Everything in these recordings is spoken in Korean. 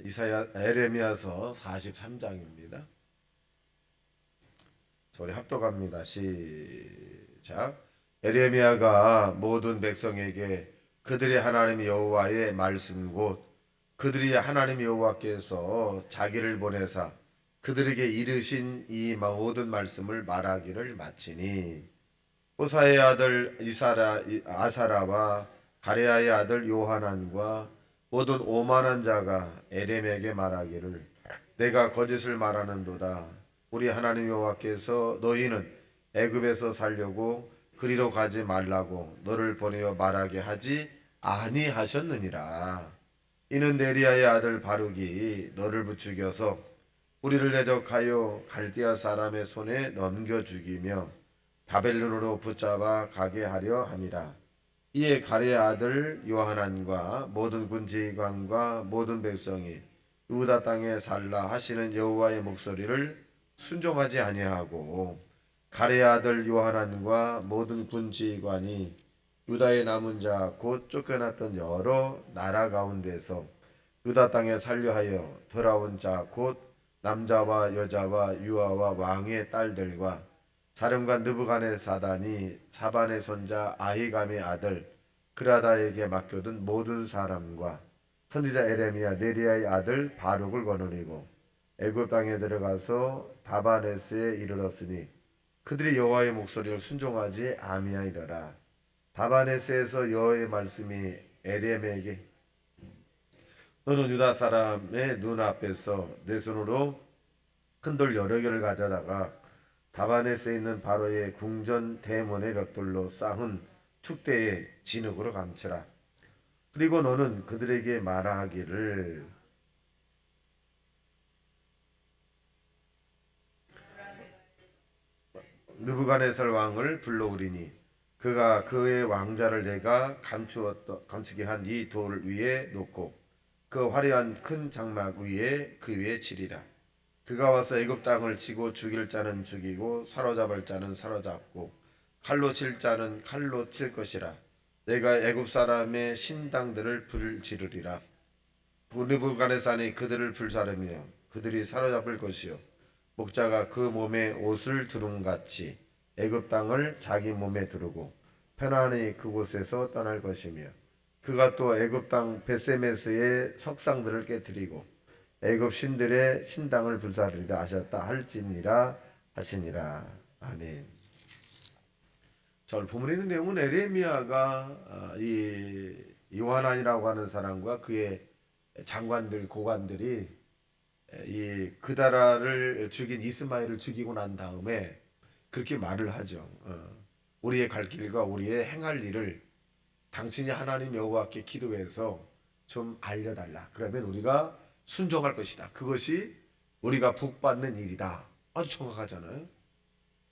에레미야서 43장입니다. 우리 합독합니다. 시작. 에레미야가 모든 백성에게 그들의 하나님 여호와의 말씀 곧 그들이 하나님 여호와께서 자기를 보내사 그들에게 이르신 이 모든 말씀을 말하기를 마치니 호사의 아들 아사라와 가레야의 아들 요하난과 모든 오만한 자가 에렘에게 말하기를 내가 거짓을 말하는도다. 우리 하나님 여호와께서 너희는 애굽에서 살려고 그리로 가지 말라고 너를 보내어 말하게 하지 아니하셨느니라. 이는 네리야의 아들 바룩이 너를 부추겨서 우리를 대적하여 갈대아 사람의 손에 넘겨 죽이며 바벨론으로 붙잡아 가게 하려 함이라. 이에 가레의 아들 요하난과 모든 군지관과 모든 백성이 유다 땅에 살라 하시는 여호와의 목소리를 순종하지 아니하고 가레의 아들 요하난과 모든 군지관이 유다의 남은 자 곧 쫓겨났던 여러 나라 가운데서 유다 땅에 살려하여 돌아온 자 곧 남자와 여자와 유아와 왕의 딸들과 사령관 느부갓네살이 사반의 손자 아히감의 아들 그라다에게 맡겨둔 모든 사람과 선지자 에레미야 네리야의 아들 바룩을 거느리고 애굽 땅에 들어가서 다바네스에 이르렀으니 그들이 여호와의 목소리를 순종하지 아니하리라. 다바네스에서 여호와의 말씀이 에레미야에게 너는 유다 사람의 눈앞에서 내 손으로 큰 돌 여러 개를 가져다가 다바네스에 있는 바로의 궁전 대문의 벽돌로 쌓은 축대에 진흙으로 감치라. 그리고 너는 그들에게 말하기를 느부갓네살 왕을 불러오리니 그가 그의 왕자를 내가 감추게 한 이 돌 위에 놓고 그 화려한 큰 장막 위에 그 위에 치리라. 그가 와서 애굽 땅을 치고 죽일 자는 죽이고 사로잡을 자는 사로잡고 칼로 칠 자는 칼로 칠 것이라. 내가 애굽 사람의 신당들을 불지르리라. 느부갓네살이 그들을 불사르며 그들이 사로잡을 것이요 목자가 그 몸에 옷을 두름같이 애굽 땅을 자기 몸에 두르고 편안히 그곳에서 떠날 것이며 그가 또 애굽 땅 베세메스의 석상들을 깨뜨리고 애굽 신들의 신당을 불사르리라 하셨다 할지니라 하시니라. 아멘. 자, 오늘 본문에 있는 내용은 에레미야가 이 요하난이라고 하는 사람과 그의 장관들 고관들이 이 그다라를 죽인 이스마엘을 죽이고 난 다음에 그렇게 말을 하죠. 우리의 갈 길과 우리의 행할 일을 당신이 하나님 여호와께 기도해서 좀 알려달라. 그러면 우리가 순종할 것이다. 그것이 우리가 복받는 일이다. 아주 정확하잖아요.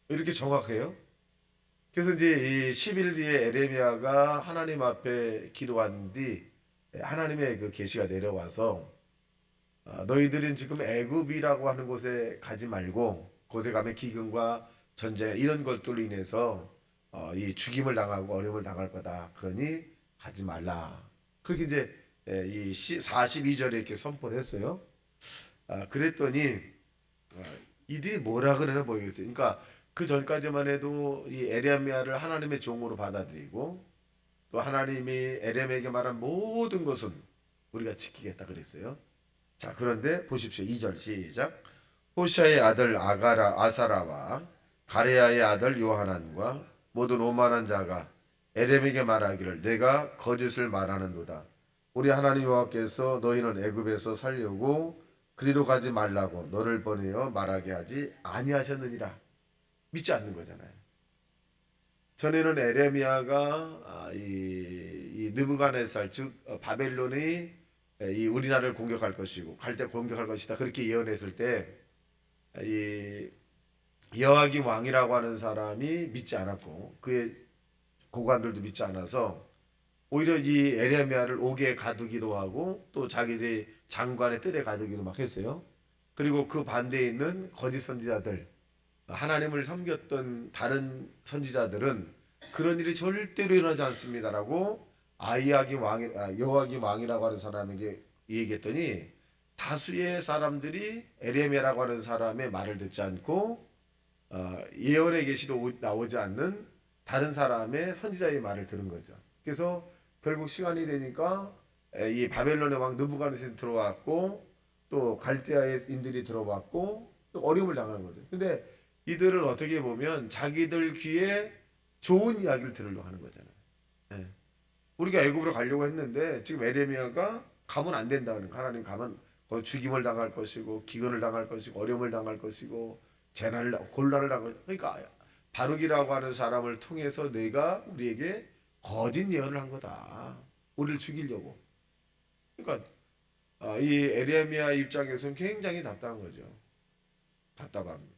이렇게 정확해요. 그래서 이제 이 10일 뒤에 에레미야가 하나님 앞에 기도한 뒤 하나님의 그 계시가 내려와서 너희들은 지금 애굽이라고 하는 곳에 가지 말고 곳에 가면 기근과 전쟁 이런 것들로 인해서 이 죽임을 당하고 어려움을 당할 거다. 그러니 가지 말라. 그렇게 이제 이 42절에 이렇게 선포를 했어요. 그랬더니 이들이 뭐라 그러나 모르겠어요. 그러니까 그 전까지만 해도 이 에레미야를 하나님의 종으로 받아들이고 또 하나님이 에레미야에게 말한 모든 것은 우리가 지키겠다 그랬어요. 자, 그런데 보십시오. 2절 시작. 호샤의 아들 아사라와 가레야의 아들 요하난과 모든 오만한 자가 에렘에게 말하기를 내가 거짓을 말하는도다. 우리 하나님 여호와께서 너희는 애굽에서 살려고 그리로 가지 말라고 너를 보내어 말하게 하지 아니하셨느니라. 믿지 않는 거잖아요. 전에는 에레미야가 이 느부갓네살 즉 바벨론이 이 우리나라를 공격할 것이고 갈대 공격할 것이다 그렇게 예언했을 때 이 여호야김 왕이라고 하는 사람이 믿지 않았고 그의 고관들도 믿지 않아서 오히려 이 에레미야를 옥에 가두기도 하고 또 자기들이 장관의 뜰에 가두기도 막 했어요. 그리고 그 반대에 있는 거짓 선지자들 하나님을 섬겼던 다른 선지자들은 그런 일이 절대로 일어나지 않습니다라고 여호야김 왕이라고 하는 사람에게 얘기했더니 다수의 사람들이 에레미야라고 하는 사람의 말을 듣지 않고 예언의 계시도 나오지 않는 다른 사람의 선지자의 말을 들은 거죠. 그래서 결국 시간이 되니까 이 바벨론의 왕 느부갓네살이 들어왔고 또 갈대아의 인들이 들어왔고 또 어려움을 당하는 거죠. 근데 이들은 어떻게 보면 자기들 귀에 좋은 이야기를 들으려고 하는 거잖아요. 예. 우리가 애굽으로 가려고 했는데 지금 에레미야가 가면 안 된다는 거예요. 하나님 가면 거기 죽임을 당할 것이고 기근을 당할 것이고 어려움을 당할 것이고 재난을 곤란을 당할 그러니까 바룩이라고 하는 사람을 통해서 내가 우리에게 거짓 예언을 한 거다. 우리를 죽이려고. 그러니까 이 에레미야 입장에서는 굉장히 답답한 거죠. 답답합니다.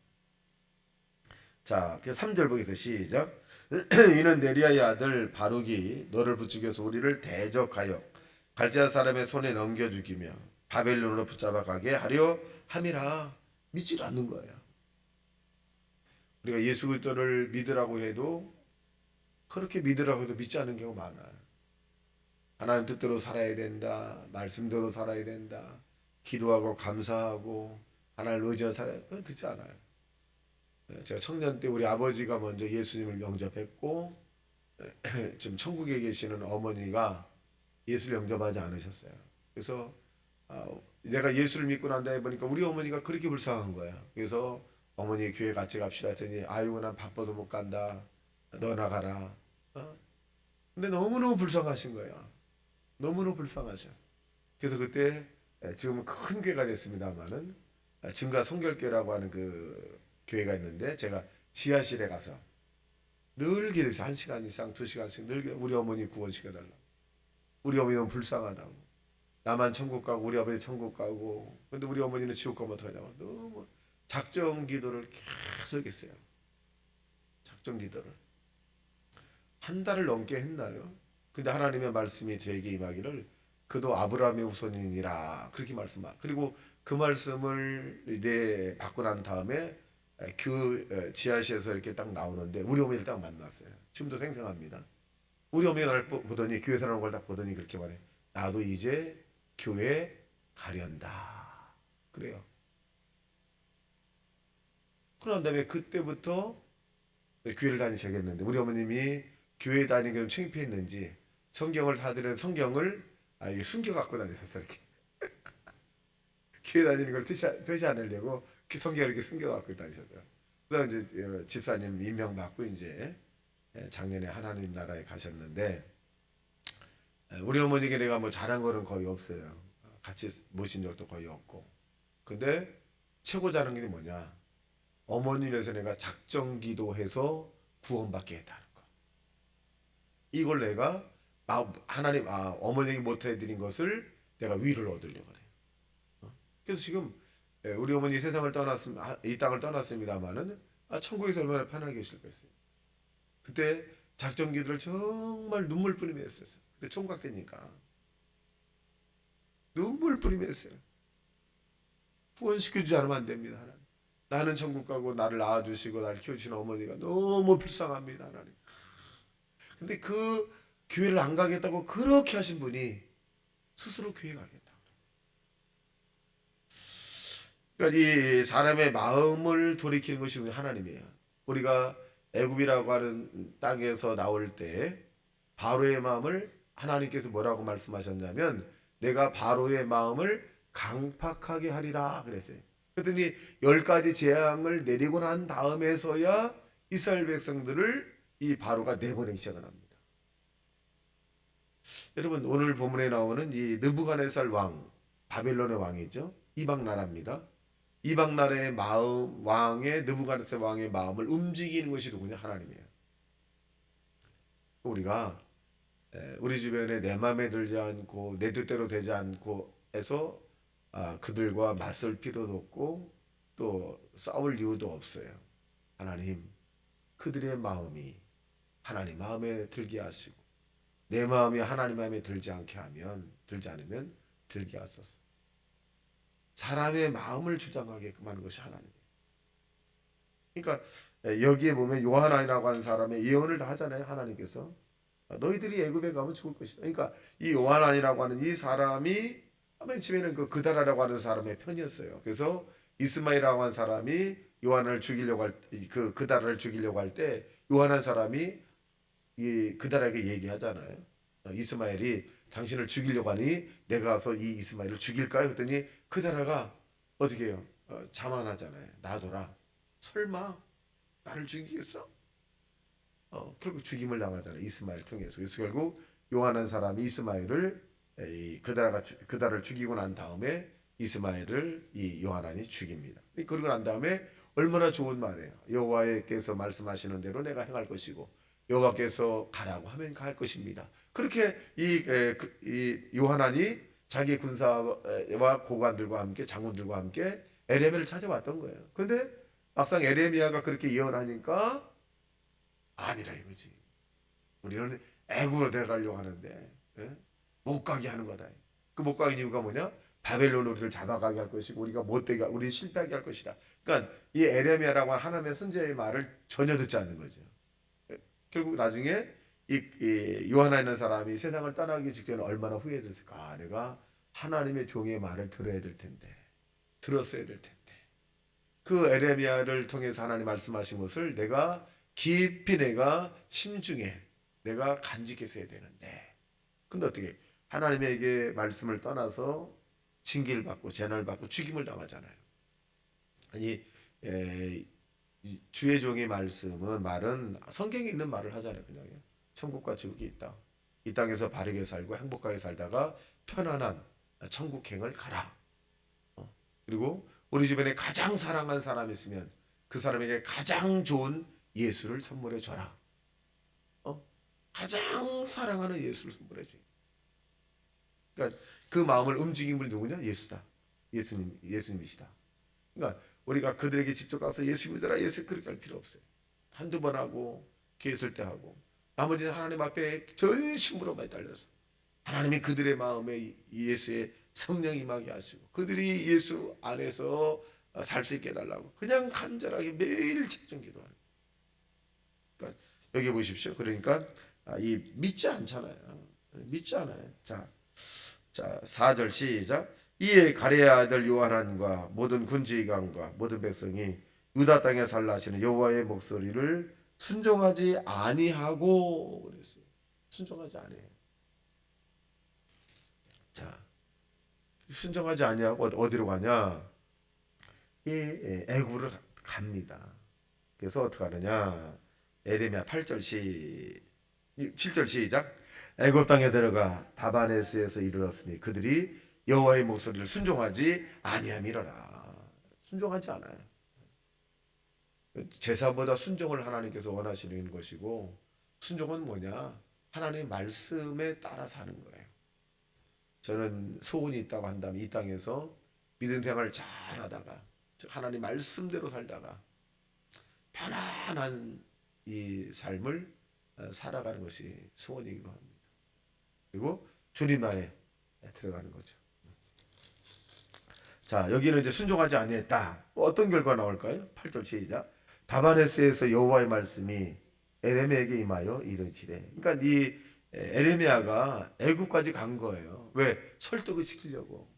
자, 3절 보겠습니다. 시작. 이는 네리야의 아들 바룩이 너를 부추겨서 우리를 대적하여 갈대아 사람의 손에 넘겨 죽이며 바벨론으로 붙잡아 가게 하려 함이라. 믿지 않는 거예요. 우리가 예수 그리스도를 믿으라고 해도 그렇게 믿으라고 해도 믿지 않는 경우가 많아요. 하나님 뜻대로 살아야 된다. 말씀대로 살아야 된다. 기도하고 감사하고 하나님을 의지하고 살아야 그건 듣지 않아요. 제가 청년 때 우리 아버지가 먼저 예수님을 영접했고 지금 천국에 계시는 어머니가 예수를 영접하지 않으셨어요. 그래서 내가 예수를 믿고 난 다음에 보니까 우리 어머니가 그렇게 불쌍한 거야. 그래서 어머니 교회 같이 갑시다 했더니 아이고 난 바빠도 못 간다. 너 나가라. 근데 너무너무 불쌍하신 거야. 너무너무 불쌍하셔. 그래서 그때 지금은 큰 교회가 됐습니다만은 증가 성결교회라고 하는 그 교회가 있는데 제가 지하실에 가서 늘 기도해서 1시간 이상 2시간씩 늘 우리 어머니 구원시켜달라. 우리 어머니 너무 불쌍하다고. 나만 천국 가고 우리 아버지 천국 가고 근데 우리 어머니는 지옥 가면 어떡하냐고. 너무 작정 기도를 계속 했어요. 작정 기도를. 한 달을 넘게 했나요? 근데 하나님의 말씀이 저에게 임하기를 그도 아브라함의 후손이니라 그렇게 말씀하. 그리고 그 말씀을 이제 받고 난 다음에 그 지하실에서 이렇게 딱 나오는데 우리 어머니를 딱 만났어요. 지금도 생생합니다. 우리 어머니가 날 보더니 교회 사는 걸 딱 보더니 그렇게 말해. 나도 이제 교회 가련다. 그래요. 그런 다음에 그때부터 교회를 다니기 시작했는데 우리 어머님이 교회 다니는 게 창피했는지 성경을 사들은 성경을 이게 숨겨 갖고 다녔었어 이렇게. 교회 다니는 걸 표시 않으려고 성경을 이렇게 숨겨 갖고 다니셨어요. 그다음 이제 집사님 임명받고 이제 작년에 하나님 나라에 가셨는데 우리 어머니에게 내가 뭐 잘한 거는 거의 없어요. 같이 모신 적도 거의 없고. 근데 최고 잘한 게 뭐냐? 어머니 위해서 내가 작정 기도해서 구원받게 했다는 거. 이걸 내가 하나님 어머니에게 못 해드린 것을 내가 위를 얻으려고 그래요. 그래서 지금 우리 어머니 세상을 떠났습니다. 이 땅을 떠났습니다마는 천국에서 얼마나 편하게 계실겠어요. 그때 작정 기도를 정말 눈물 뿌리며 했어요. 근데 총각 되니까 눈물 뿌리며 했어요. 후원시켜주지 않으면 안 됩니다. 하나님. 나는 천국 가고 나를 낳아주시고 나를 키워주시는 어머니가 너무 불쌍합니다. 하나님. 근데 그 교회를 안 가겠다고 그렇게 하신 분이 스스로 교회 가겠다. 그러니까 이 사람의 마음을 돌이키는 것이 하나님이에요. 우리가 애굽이라고 하는 땅에서 나올 때 바로의 마음을 하나님께서 뭐라고 말씀하셨냐면 내가 바로의 마음을 강팍하게 하리라 그랬어요. 그랬더니 10가지 재앙을 내리고 난 다음에서야 이스라엘 백성들을 이 바로가 내보내기 시작을 합니다. 여러분 오늘 본문에 나오는 이 느부갓네살 왕 바벨론의 왕이죠. 이방 나라입니다. 이방 나라의 마음 왕의 느부갓네살 왕의 마음을 움직이는 것이 누구냐? 하나님이에요. 우리가 우리 주변에 내 마음에 들지 않고 내 뜻대로 되지 않고 해서 그들과 맞설 필요도 없고 또 싸울 이유도 없어요. 하나님 그들의 마음이 하나님 마음에 들게 하시고 내 마음이 하나님 마음에 들지 않으면 들게 하소서. 사람의 마음을 주장하게끔 하는 것이 하나님이에요. 그러니까 여기에 보면 요한이라고 하는 사람의 예언을 다 하잖아요. 하나님께서 너희들이 애굽에 가면 죽을 것이다. 그러니까 이 요한이라고 하는 이 사람이 맨 처음에는 그 그다라라고 하는 사람의 편이었어요. 그래서 이스마엘이라고 하는 사람이 요한을 죽이려고 그 그다라를 죽이려고 할 때 요한한 사람이 이 그다라에게 얘기하잖아요. 이스마엘이 당신을 죽이려고 하니 내가 가서 이 이스마엘을 죽일까요? 그랬더니 그다라가 어떻게 해요? 자만하잖아요. 놔둬라. 설마 나를 죽이겠어? 결국 죽임을 당하잖아요. 이스마엘 통해서. 그래서 결국 요한한 사람이 이스마엘을 그다라를 죽이고 난 다음에 이스마엘을 이 요한안이 죽입니다. 그리고 난 다음에 얼마나 좋은 말이에요. 여호와께서 말씀하시는 대로 내가 행할 것이고 여호와께서 가라고 하면 갈 것입니다. 그렇게 이 요한안이 자기 군사와 고관들과 함께 장군들과 함께 에레미야를 찾아왔던 거예요. 그런데 막상 에레미야가 그렇게 예언하니까 아니라 이거지. 우리는 애굽으로 내려가려고 하는데 예? 못 가게 하는 거다. 그 못 가게 이유가 뭐냐? 바벨론 우리를 잡아가게 할 것이고 우리가 못되게 우리 실패하게 할 것이다. 그러니까 이 에레미야라고 하는 하나님의 선지자의 말을 전혀 듣지 않는 거죠. 결국 나중에 이 요한이라는 사람이 세상을 떠나기 직전에 얼마나 후회됐을까. 내가 하나님의 종의 말을 들어야 될 텐데 들었어야 될 텐데 그 에레미야를 통해서 하나님 말씀하신 것을 내가 깊이 내가 심중에 내가 간직했어야 되는데 근데 어떻게 하나님에게 말씀을 떠나서 징계를 받고 재난을 받고 죽임을 당하잖아요. 아니 주의 종의 말은 성경에 있는 말을 하잖아요. 그냥 천국과 지옥이 있다. 이 땅에서 바르게 살고 행복하게 살다가 편안한 천국행을 가라. 그리고 우리 주변에 가장 사랑한 사람이 있으면 그 사람에게 가장 좋은 예수를 선물해 줘라. 가장 사랑하는 예수를 선물해 줘. 그러니까 그 마음을 움직인 분이 누구냐? 예수다. 예수님이시다. 그러니까 우리가 그들에게 직접 가서 예수 믿어라 예수 그렇게 할 필요 없어요. 한두 번 하고 기회 있을 때 하고 나머지는 하나님 앞에 전심으로 매달려서 하나님이 그들의 마음에 예수의 성령 임하게 하시고 그들이 예수 안에서 살 수 있게 해달라고 그냥 간절하게 매일 집중 기도하는 거예요. 그러니까 여기 보십시오. 그러니까 이 믿지 않잖아요. 믿지 않아요. 자 4절 시작. 이에 가레아 아들 요하난과 모든 군지관과 모든 백성이 유다 땅에 살라 하시는 여호와의 목소리를 순종하지 아니하고 그랬어요. 순종하지 아니해요. 자, 순종하지 아니하고 어디로 가냐? 이 애굽으로 갑니다. 그래서 어떻게 하느냐? 에레미야 8절 7절 시작. 애굽 땅에 들어가 다바네스에서 이르렀으니 그들이 여호와의 목소리를 순종하지 아니함이로라. 순종하지 않아요. 제사보다 순종을 하나님께서 원하시는 것이고 순종은 뭐냐? 하나님의 말씀에 따라 사는 거예요. 저는 소원이 있다고 한다면 이 땅에서 믿음 생활을 잘하다가 하나님 말씀대로 살다가 편안한 이 삶을 살아가는 것이 소원이기도 합니다. 그리고 주님 안에 들어가는 거죠. 자, 여기는 이제 순종하지 아니했다. 어떤 결과 나올까요? 8절 시작. 다바네스에서 여호와의 말씀이 에레미야에게 임하여 이르시되. 그러니까 이 에레미야가 애굽까지 간 거예요. 왜? 설득을 시키려고.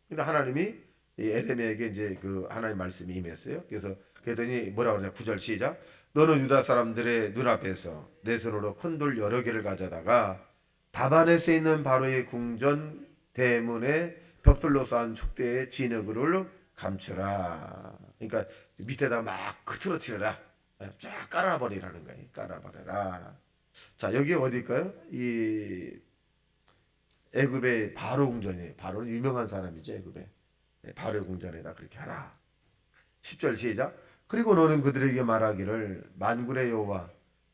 근데 하나님이 이 에레미야에게 이제 그 하나님 말씀이 임했어요. 그래서 그랬더니 뭐라 그러냐? 9절 시작. 너는 유다 사람들의 눈앞에서 내 손으로 큰 돌 여러 개를 가져다가 다바넷에 있는 바로의 궁전 대문에 벽돌로 쌓은 축대의 진흙을 감추라. 그러니까 밑에다 막 흐트러뜨려라. 쫙 깔아버리라는 거예요. 깔아버려라. 자, 여기 어디일까요? 이 애굽의 바로 궁전이에요. 바로는 유명한 사람이죠. 애굽의 바로 궁전에다 그렇게 하라. 10절 시작. 그리고 너는 그들에게 말하기를 만군의 여호와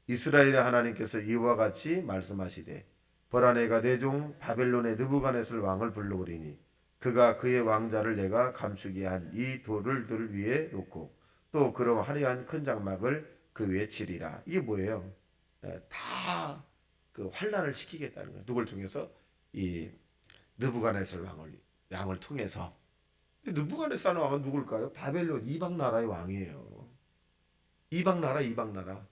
이스라엘의 하나님께서 이와 같이 말씀하시되 보라 내가 내 종 바벨론의 느부갓네살 왕을 불러오리니 그가 그의 왕자를 내가 감추게 한 이 돌을 들 위에 놓고 또 그럼 화려한 큰 장막을 그 위에 치리라. 이게 뭐예요? 다 그 환란을 시키겠다는 거예요. 누굴 통해서? 이 느부갓네살 왕을 통해서. 느부갓네살 왕은 누굴까요? 바벨론 이방 나라의 왕이에요. 이방 나라.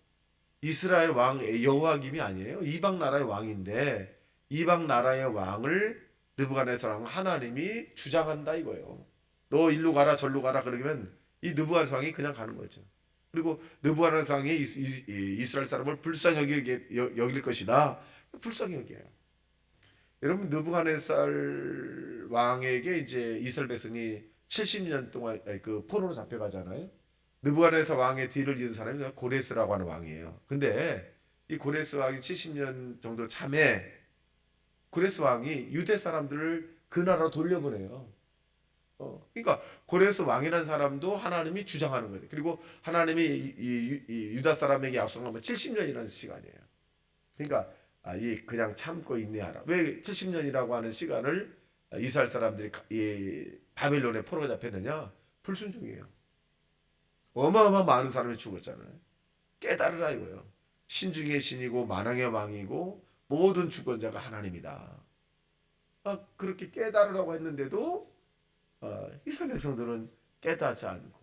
이스라엘 왕 여호와김이 아니에요. 이방 나라의 왕인데 이방 나라의 왕을 느부갓네살 왕은 하나님이 주장한다 이거예요. 너 일로 가라 절로 가라 그러면 이 느부갓네살 왕이 그냥 가는 거죠. 그리고 느부갓네살 왕이 이스라엘 사람을 불쌍히 여길 것이다. 불쌍히 여겨요. 여러분 느부갓네살 왕에게 이제 이스라엘 백성이 70년 동안 그 포로로 잡혀가잖아요. 느부갓네살 왕의 뒤를 이은 사람이 고레스라고 하는 왕이에요. 근데 이 고레스 왕이 70년 정도 참에 고레스 왕이 유대 사람들을 그 나라로 돌려보내요. 그러니까 고레스 왕이라는 사람도 하나님이 주장하는 거예요. 그리고 하나님이 이 유다 사람에게 약속한 건 70년이라는 시간이에요. 그러니까 이 그냥 참고 인내하라. 왜 70년이라고 하는 시간을 이스라엘 사람들이 이 바벨론에 포로가 잡혔느냐? 불순종이에요. 어마어마 많은 사람이 죽었잖아요. 깨달으라 이거예요. 신중의 신이고 만왕의 왕이고 모든 주권자가 하나님이다. 그렇게 깨달으라고 했는데도 이스라엘 백성들은 깨닫지 않고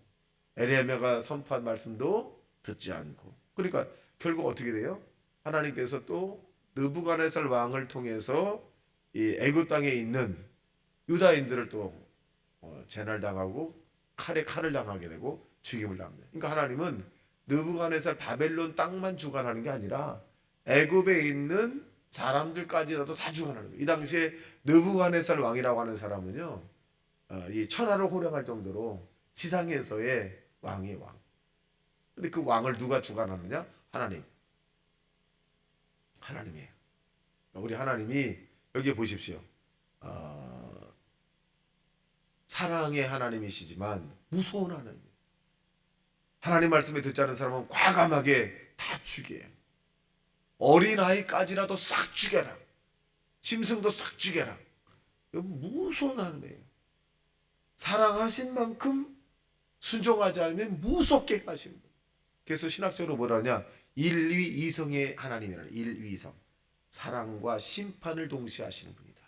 에레미야가 선포한 말씀도 듣지 않고 그러니까 결국 어떻게 돼요? 하나님께서 또 느부갓네살 왕을 통해서 이 애굽 땅에 있는 유다인들을 또 재난당하고 칼을 당하게 되고 죽임을 당합니다. 그러니까 하나님은 느부갓네살 바벨론 땅만 주관하는 게 아니라 애굽에 있는 사람들까지라도 다 주관하는 거예요. 이 당시에 느부갓네살 왕이라고 하는 사람은요, 이 천하를 호령할 정도로 지상에서의 왕의 왕. 근데 그 왕을 누가 주관하느냐? 하나님이에요. 우리 하나님이 여기 보십시오. 사랑의 하나님이시지만 무서운 하나님. 하나님 말씀에 듣지 않은 사람은 과감하게 다 죽여요. 어린아이까지라도 싹 죽여라. 짐승도 싹 죽여라. 무서운 하나님이에요. 사랑하신 만큼 순종하지 않으면 무섭게 하십니다. 그래서 신학적으로 뭐라 하냐? 일위이성의 하나님이라. 일위이성. 사랑과 심판을 동시에 하시는 분이다.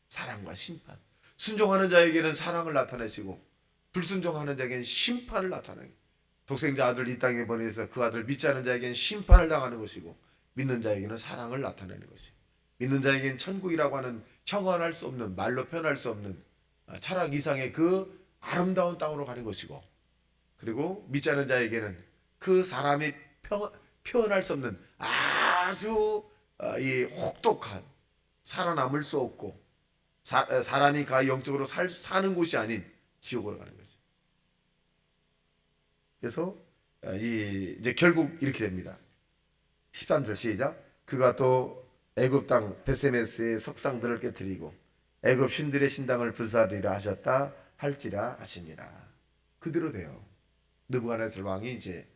사랑과 심판. 순종하는 자에게는 사랑을 나타내시고 불순종하는 자에게는 심판을 나타내고 독생자 아들 이 땅에 보내서 그 아들 믿지 않는 자에게는 심판을 당하는 것이고 믿는 자에게는 사랑을 나타내는 것이고 믿는 자에게는 천국이라고 하는 형언할 수 없는 말로 표현할 수 없는 철학 이상의 그 아름다운 땅으로 가는 것이고 그리고 믿지 않는 자에게는 그 사람이 표현할 수 없는 아주 이 혹독한 살아남을 수 없고 사람이 영적으로 사는 곳이 아닌 지옥으로 가는 거죠. 그래서 이제 결국 이렇게 됩니다. 13절 시작. 그가 또 애굽 땅 베세메스의 석상들을 깨뜨리고 애굽 신들의 신당을 불사르리라 하셨다 할지라 하시니라. 그대로 돼요. 느부갓네살 왕이 이제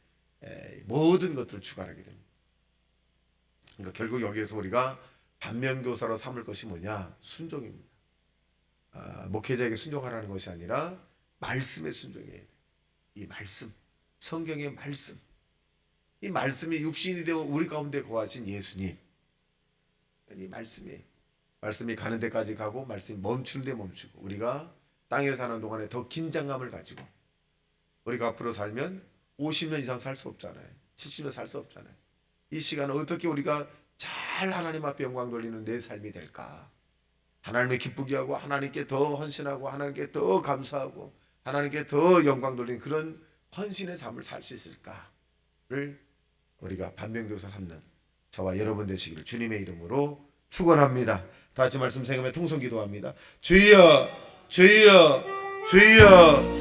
모든 것들을 주관하게 됩니다. 그러니까 결국 여기에서 우리가 반면교사로 삼을 것이 뭐냐? 순종입니다. 목회자에게 순종하라는 것이 아니라 말씀에 순종해야 돼요. 이 말씀, 성경의 말씀, 이 말씀이 육신이 되어 우리 가운데 거하신 예수님, 이 말씀이 가는 데까지 가고 말씀이 멈추는 데 멈추고 우리가 땅에 사는 동안에 더 긴장감을 가지고 우리가 앞으로 살면 50년 이상 살 수 없잖아요. 70년 살 수 없잖아요. 이 시간을 어떻게 우리가 잘 하나님 앞에 영광 돌리는 내 삶이 될까? 하나님을 기쁘게 하고 하나님께 더 헌신하고 하나님께 더 감사하고 하나님께 더 영광 돌리는 그런 헌신의 삶을 살 수 있을까를 우리가 반면교사 삼는 저와 여러분 되시기를 주님의 이름으로 축원합니다. 다 같이 말씀 생각하며 통성 기도합니다. 주여 주여 주여